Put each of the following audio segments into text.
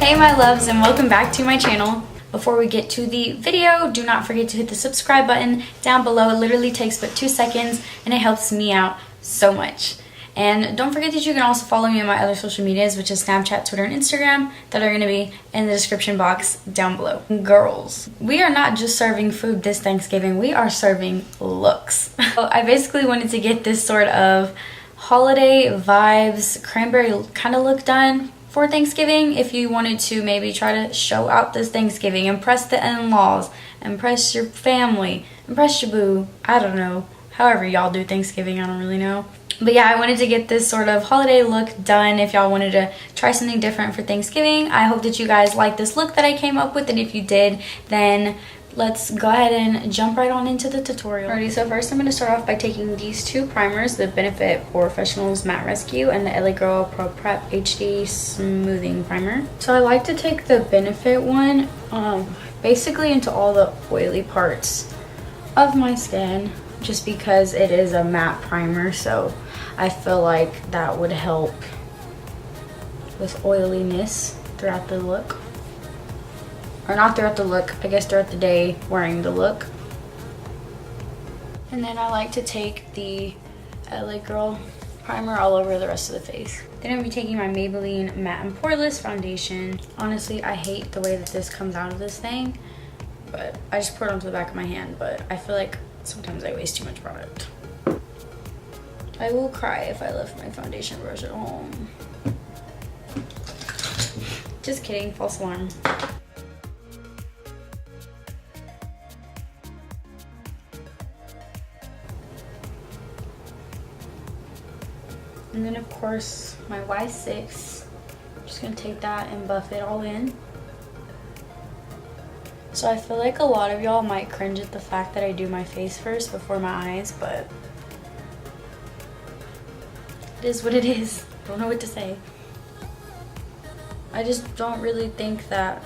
Hey my loves, and welcome back to my channel. Before we get to the video, do not forget to hit the subscribe button down below. It literally takes but 2 seconds and it helps me out so much. And don't forget that you can also follow me on my other social medias, which is Snapchat, Twitter, and Instagram, that are going to be in the description box down below. Girls, we are not just serving food this Thanksgiving, we are serving looks. So I basically wanted to get this sort of holiday vibes, cranberry kind of look done for Thanksgiving. If you wanted to maybe try to show out this Thanksgiving, impress the in-laws, impress your family, impress your boo, I don't know, however y'all do Thanksgiving, I don't really know. But yeah, I wanted to get this sort of holiday look done if y'all wanted to try something different for Thanksgiving. I hope that you guys like this look that I came up with, and if you did, then let's go ahead and jump right on into the tutorial. Alrighty, so first I'm going to start off by taking these two primers, the Benefit PoreFessional's Matte Rescue and the LA Girl Pro Prep HD Smoothing Primer. So I like to take the Benefit one basically into all the oily parts of my skin, just because it is a matte primer, so I feel like that would help with oiliness throughout the look. Or not throughout the look, I guess throughout the day wearing the look. And then I like to take the LA Girl primer all over the rest of the face. Then I'm going to be taking my Maybelline Matte and Poreless foundation. Honestly, I hate the way that this comes out of this thing, but I just pour it onto the back of my hand, but I feel like sometimes I waste too much product. I will cry if I left my foundation brush at home. Just kidding, false alarm. And then of course my Y6, I'm just gonna take that and buff it all in. So I feel like a lot of y'all might cringe at the fact that I do my face first before my eyes, but it is what it is. I don't know what to say. I just don't really think that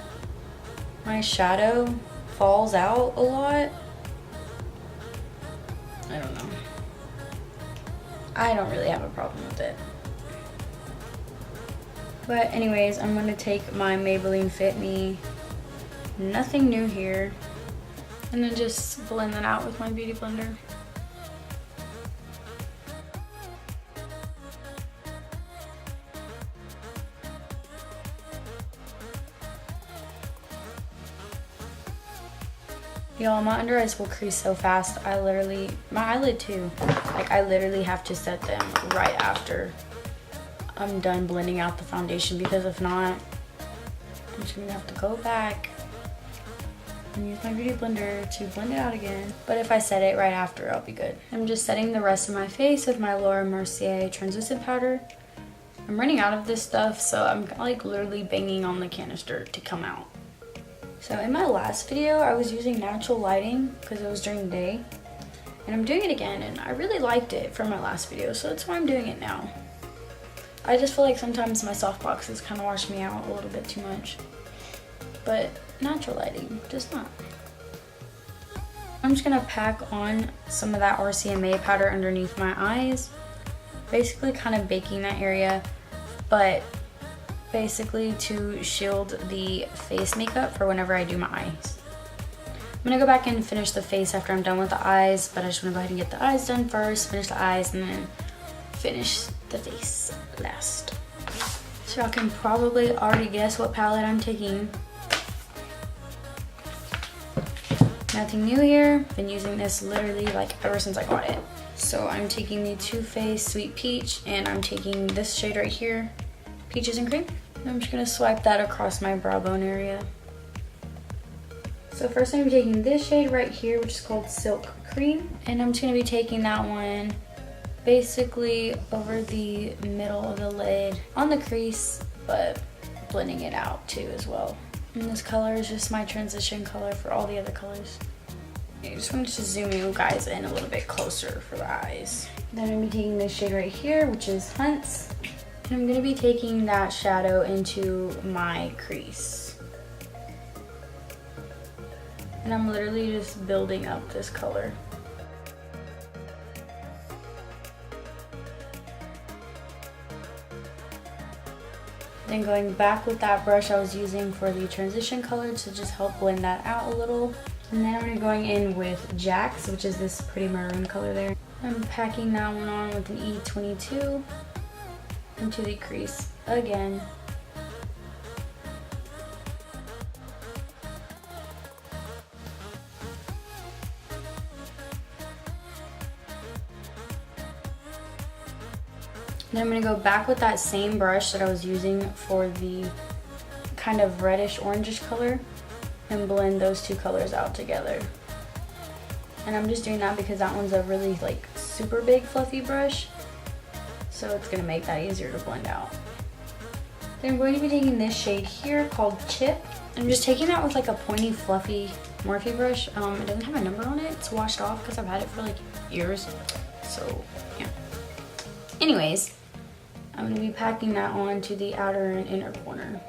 my shadow falls out a lot. I don't know. I don't really have a problem with it. But anyways, I'm going to take my Maybelline Fit Me, nothing new here, and then just blend that out with my beauty blender. Y'all, my under eyes will crease so fast. I literally, my eyelid too, like I literally have to set them right after I'm done blending out the foundation, because if not, I'm just gonna have to go back and use my beauty blender to blend it out again. But if I set it right after, I'll be good. I'm just setting the rest of my face with my Laura Mercier translucent powder. I'm running out of this stuff, so I'm like literally banging on the canister to come out. So in my last video, I was using natural lighting because it was during the day, and I'm doing it again, and I really liked it from my last video, so that's why I'm doing it now. I just feel like sometimes my softboxes kind of wash me out a little bit too much, but natural lighting does not. I'm just gonna pack on some of that RCMA powder underneath my eyes, basically kind of baking that area, but basically to shield the face makeup for whenever I do my eyes. I'm gonna go back and finish the face after I'm done with the eyes, but I just wanna go ahead and get the eyes done first, finish the eyes, and then finish the face last. So y'all can probably already guess what palette I'm taking. Nothing new here. Been using this literally like ever since I got it. So I'm taking the Too Faced Sweet Peach, and I'm taking this shade right here, Peaches and Cream. And I'm just gonna swipe that across my brow bone area. So first I'm gonna be taking this shade right here, which is called Silk Cream, and I'm just gonna be taking that one basically over the middle of the lid on the crease, but blending it out too as well. And this color is just my transition color for all the other colors. I just wanted to zoom you guys in a little bit closer for the eyes. Then I'm gonna be taking this shade right here, which is Hunts. And I'm going to be taking that shadow into my crease. And I'm literally just building up this color. Then going back with that brush I was using for the transition color to just help blend that out a little. And then I'm going to be going in with Jaclyn, which is this pretty maroon color there. I'm packing that one on with an E22 into the crease again. Then I'm going to go back with that same brush that I was using for the kind of reddish orangish color and blend those two colors out together. And I'm just doing that because that one's a really like super big fluffy brush, so it's going to make that easier to blend out. Then I'm going to be taking this shade here called Chip. I'm just taking that with like a pointy fluffy Morphe brush. It doesn't have a number on it. It's washed off because I've had it for like years. So yeah. Anyways, I'm going to be packing that on to the outer and inner corner.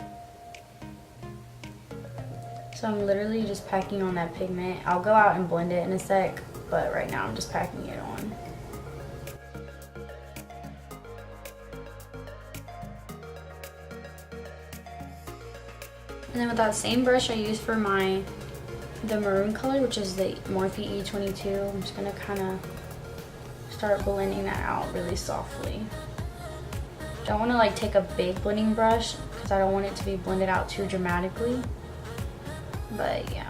So I'm literally just packing on that pigment. I'll go out and blend it in a sec, but right now I'm just packing it on. And then with that same brush I used for the maroon color, which is the Morphe E22, I'm just going to kind of start blending that out really softly. Don't want to like take a big blending brush because I don't want it to be blended out too dramatically. But yeah.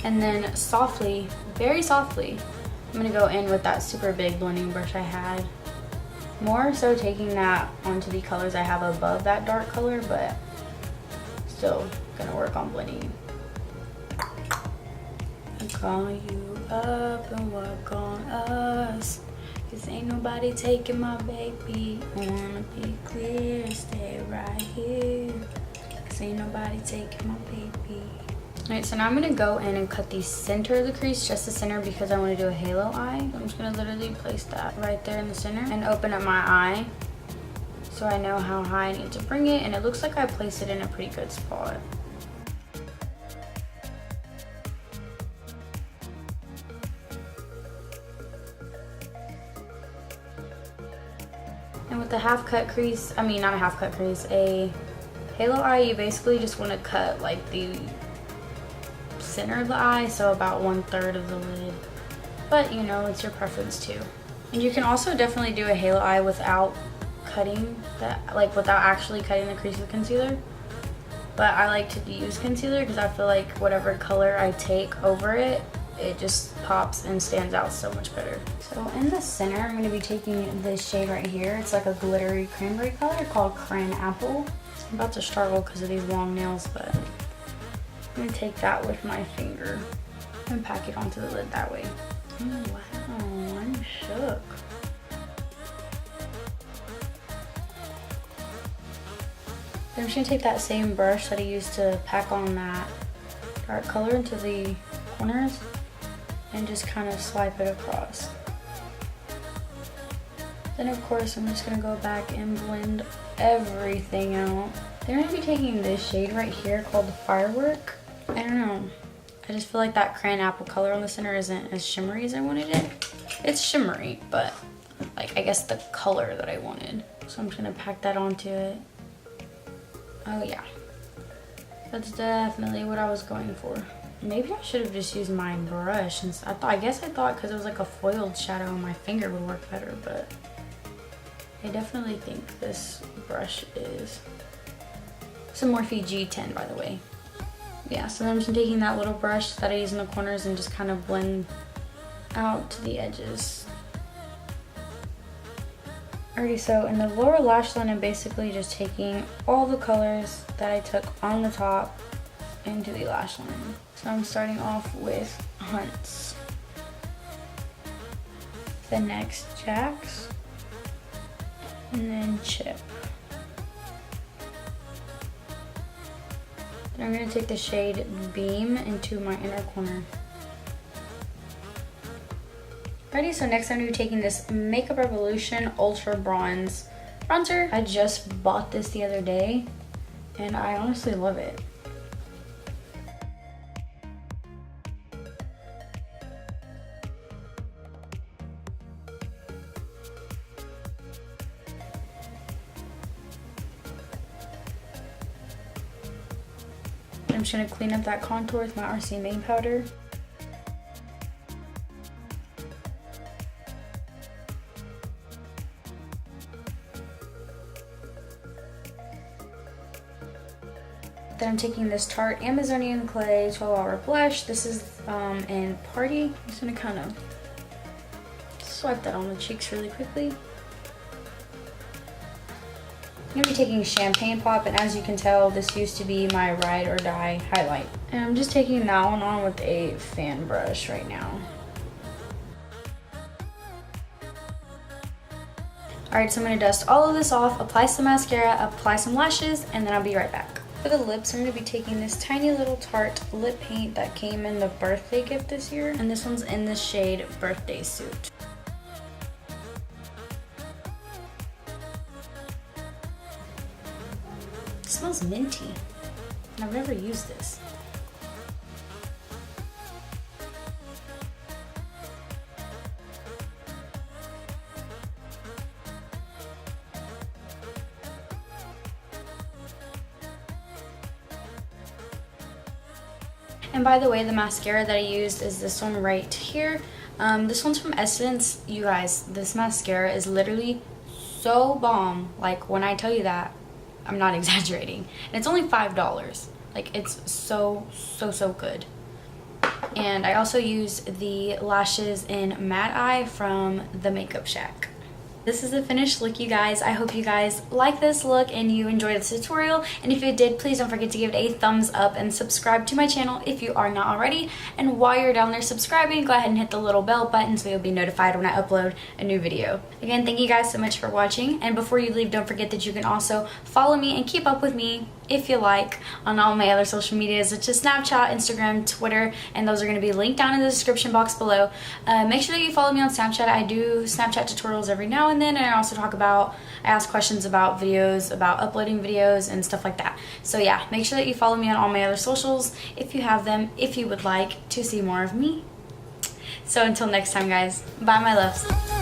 And then softly, very softly, I'm going to go in with that super big blending brush I had. More so taking that onto the colors I have above that dark color, but still going to work on blending. Call you up and work on us, 'cause ain't nobody taking my baby. Wanna be clear, stay right here, 'cause ain't nobody taking my baby. Alright, so now I'm going to go in and cut the center of the crease, just the center, because I want to do a halo eye. So I'm just going to literally place that right there in the center and open up my eye so I know how high I need to bring it, and it looks like I placed it in a pretty good spot. And with the half cut crease, I mean not a half cut crease, a halo eye, you basically just want to cut like the center of the eye, so about 1/3 of the lid. But you know, it's your preference too. And you can also definitely do a halo eye without cutting that, like without actually cutting the crease with concealer. But I like to use concealer because I feel like whatever color I take over it, it just pops and stands out so much better. So in the center, I'm going to be taking this shade right here. It's like a glittery cranberry color called Cran Apple. I'm about to struggle because of these long nails, but I'm going to take that with my finger and pack it onto the lid that way. Oh wow, I'm shook. Then I'm just going to take that same brush that I used to pack on that dark color into the corners and just kind of swipe it across. Then of course I'm just going to go back and blend everything out. Then I'm going to be taking this shade right here called Firework. I don't know, I just feel like that Cran Apple color on the center isn't as shimmery as I wanted it. It's shimmery, but like I guess the color that I wanted. So I'm just going to pack that onto it. Oh yeah, that's definitely what I was going for. Maybe I should have just used my brush. And I guess I thought because it was like a foiled shadow on my finger would work better, but I definitely think this brush is some Morphe G10, by the way. Yeah, so then I'm just taking that little brush that I use in the corners and just kind of blend out to the edges. Alrighty, so in the lower lash line, I'm basically just taking all the colors that I took on the top into the lash line. So I'm starting off with Hunts. The next Jaclyn, and then Chip. Then I'm going to take the shade Beam into my inner corner. Alrighty, so next I'm going to be taking this Makeup Revolution Ultra Bronze Bronzer. I just bought this the other day, and I honestly love it. I'm just going to clean up that contour with my RCMA powder. Then I'm taking this Tarte Amazonian Clay 12-hour blush. This is in Party. I'm just going to kind of swipe that on the cheeks really quickly. I'm going to be taking Champagne Pop, and as you can tell, this used to be my Ride or Die highlight. And I'm just taking that one on with a fan brush right now. Alright, so I'm going to dust all of this off, apply some mascara, apply some lashes, and then I'll be right back. For the lips, I'm going to be taking this tiny little Tarte lip paint that came in the birthday gift this year. And this one's in the shade Birthday Suit. It smells minty, and I've never used this. And by the way, the mascara that I used is this one right here. This one's from Essence. You guys, this mascara is literally so bomb. Like, when I tell you that, I'm not exaggerating. And it's only $5. Like, it's so good. And I also used the lashes in Matte Eye from the Makeup Shack. This is the finished look, you guys. I hope you guys like this look and you enjoyed this tutorial. And if you did, please don't forget to give it a thumbs up and subscribe to my channel if you are not already. And while you're down there subscribing, go ahead and hit the little bell button so you'll be notified when I upload a new video. Again, thank you guys so much for watching. And before you leave, don't forget that you can also follow me and keep up with me, if you like, on all my other social medias, which is Snapchat, Instagram, Twitter, and those are going to be linked down in the description box below. Make sure that you follow me on Snapchat. I do Snapchat tutorials every now and then, and I also I ask questions about videos, about uploading videos and stuff like that. So yeah, make sure that you follow me on all my other socials if you have them, if you would like to see more of me. So until next time, guys, bye my loves.